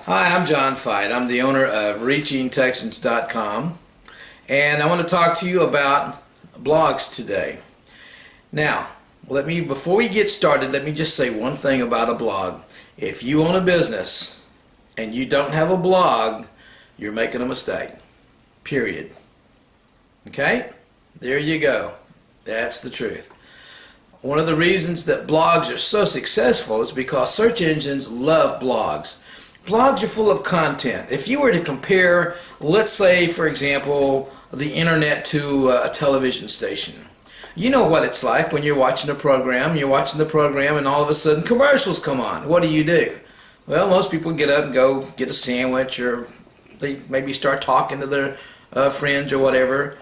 Hi, I'm John Fight. I'm the owner of ReachingTexans.com, and I want to talk to you about blogs today. Now, before we get started, let me just say one thing about a blog. If you own a business and you don't have a blog, you're making a mistake. Period. Okay? There you go. That's the truth. One of the reasons that blogs are so successful is because search engines love blogs. Blogs are full of content. If you were to compare, let's say, for example, the internet to a television station, you know what it's like when you're watching the program and all of a sudden commercials come on. What do? Well, most people get up and go get a sandwich, or they maybe start talking to their friends or whatever,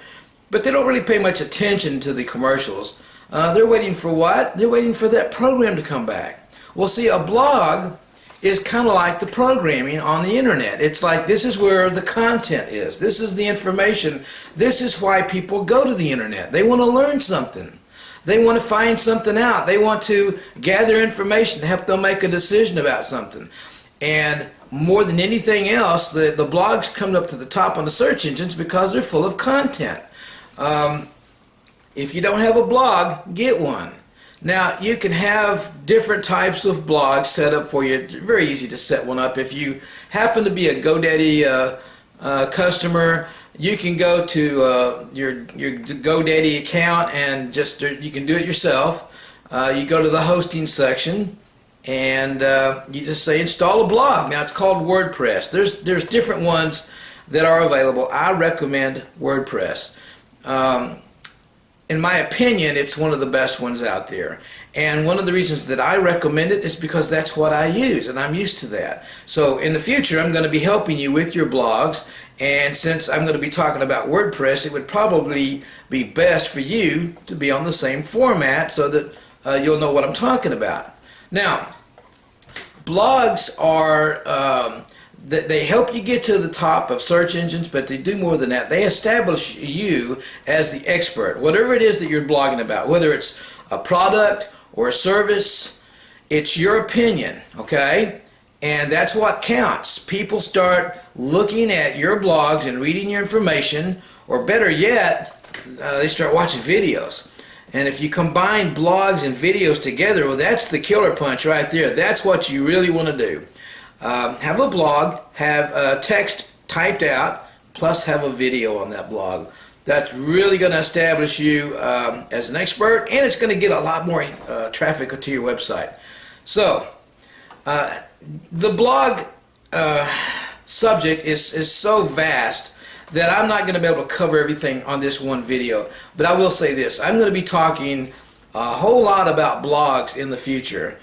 but they don't really pay much attention to the commercials. They're waiting for what? They're waiting for that program to come back. Well, see, a blog is kind of like the programming on the internet. It's like, this is where the content is. This is the information. This is why people go to the internet. They want to learn something. They want to find something out. They want to gather information to help them make a decision about something. And more than anything else, the blogs come up to the top on the search engines because they're full of content. If you don't have a blog, get one. Now, you can have different types of blogs set up for you. It's very easy to set one up. If you happen to be a GoDaddy customer, you can go to your GoDaddy account and you can do it yourself. You go to the hosting section and you just say install a blog. Now, it's called WordPress. There's different ones that are available. I recommend WordPress. In my opinion, it's one of the best ones out there. And one of the reasons that I recommend it is because that's what I use, and I'm used to that. So in the future, I'm going to be helping you with your blogs, and since I'm going to be talking about WordPress, it would probably be best for you to be on the same format so that you'll know what I'm talking about. Now, blogs are they help you get to the top of search engines, but they do more than that. They establish you as the expert. Whatever it is that you're blogging about, whether it's a product or a service, it's your opinion, okay? And that's what counts. People start looking at your blogs and reading your information, or better yet, they start watching videos. And if you combine blogs and videos together, well, that's the killer punch right there. That's what you really want to do. Have a blog, have text typed out, plus have a video on that blog. That's really going to establish you as an expert, and it's going to get a lot more traffic to your website. So, the blog subject is so vast that I'm not going to be able to cover everything on this one video. But I will say this, I'm going to be talking a whole lot about blogs in the future.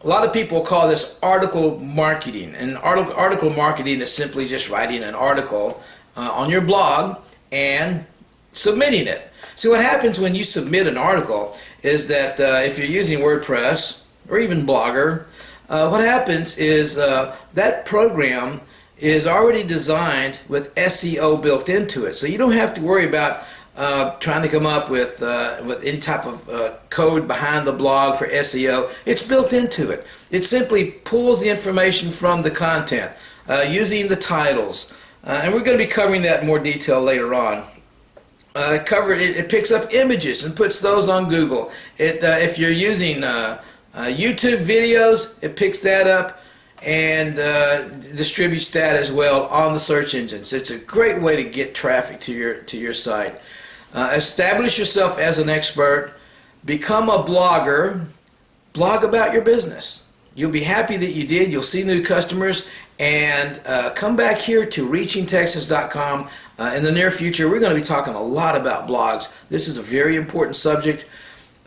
A lot of people call this article marketing, and article marketing is simply just writing an article on your blog and submitting it. So what happens when you submit an article is that if you're using WordPress or even Blogger, what happens is that program is already designed with SEO built into it. So you don't have to worry about trying to come up with any type of code behind the blog for SEO. It's built into it. It simply pulls the information from the content using the titles. And we're going to be covering that in more detail later on. It picks up images and puts those on Google. If you're using YouTube videos, it picks that up and distributes that as well on the search engines. It's a great way to get traffic to your site. Establish yourself as an expert. Become a blogger. Blog about your business. You'll be happy that you did. You'll see new customers. And come back here to ReachingTexans.com. In the near future, we're going to be talking a lot about blogs. This is a very important subject.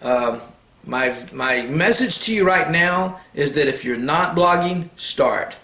My message to you right now is that if you're not blogging, start.